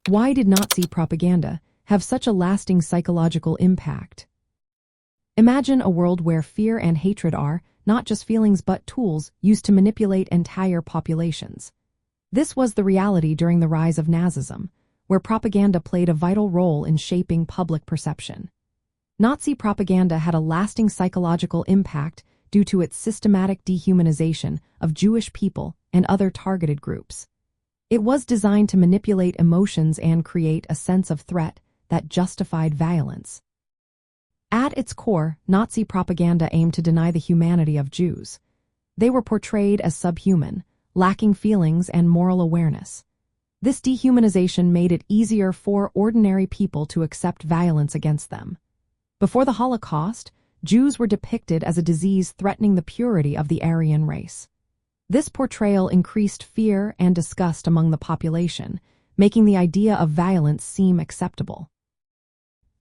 Why did Nazi propaganda have such a lasting psychological impact? Imagine a world where fear and hatred are not just feelings but tools used to manipulate entire populations. This was the reality during the rise of Nazism, where propaganda played a vital role in shaping public perception. Nazi propaganda had a lasting psychological impact due to its systematic dehumanization of Jewish people and other targeted groups. It was designed to manipulate emotions and create a sense of threat that justified violence. At its core, Nazi propaganda aimed to deny the humanity of Jews. They were portrayed as subhuman, lacking feelings and moral awareness. This dehumanization made it easier for ordinary people to accept violence against them. Before the Holocaust, Jews were depicted as a disease threatening the purity of the Aryan race. This portrayal increased fear and disgust among the population, making the idea of violence seem acceptable.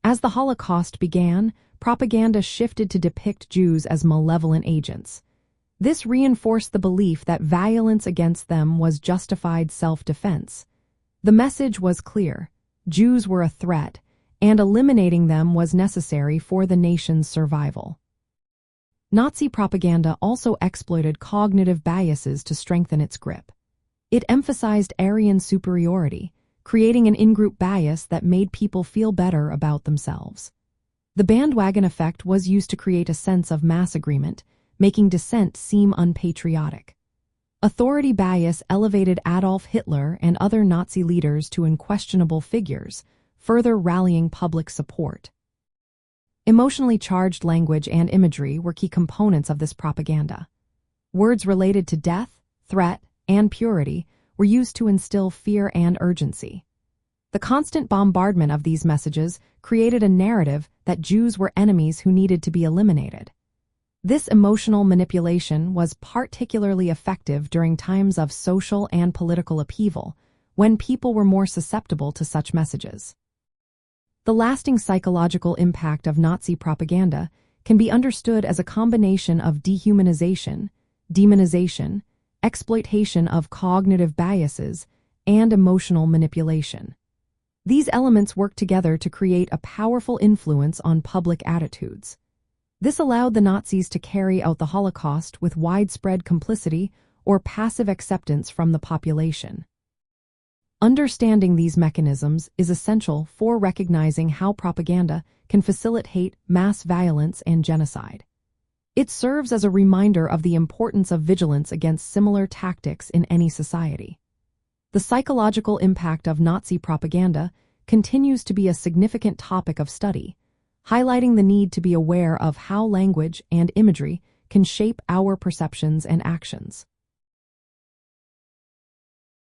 As the Holocaust began, propaganda shifted to depict Jews as malevolent agents. This reinforced the belief that violence against them was justified self-defense. The message was clear: Jews were a threat, and eliminating them was necessary for the nation's survival. Nazi propaganda also exploited cognitive biases to strengthen its grip. It emphasized Aryan superiority, creating an in-group bias that made people feel better about themselves. The bandwagon effect was used to create a sense of mass agreement, making dissent seem unpatriotic. Authority bias elevated Adolf Hitler and other Nazi leaders to unquestionable figures, further rallying public support. Emotionally charged language and imagery were key components of this propaganda. Words related to death, threat, and purity were used to instill fear and urgency. The constant bombardment of these messages created a narrative that Jews were enemies who needed to be eliminated. This emotional manipulation was particularly effective during times of social and political upheaval, when people were more susceptible to such messages. The lasting psychological impact of Nazi propaganda can be understood as a combination of dehumanization, demonization, exploitation of cognitive biases, and emotional manipulation. These elements work together to create a powerful influence on public attitudes. This allowed the Nazis to carry out the Holocaust with widespread complicity or passive acceptance from the population. Understanding these mechanisms is essential for recognizing how propaganda can facilitate mass violence and genocide. It serves as a reminder of the importance of vigilance against similar tactics in any society. The psychological impact of Nazi propaganda continues to be a significant topic of study, highlighting the need to be aware of how language and imagery can shape our perceptions and actions.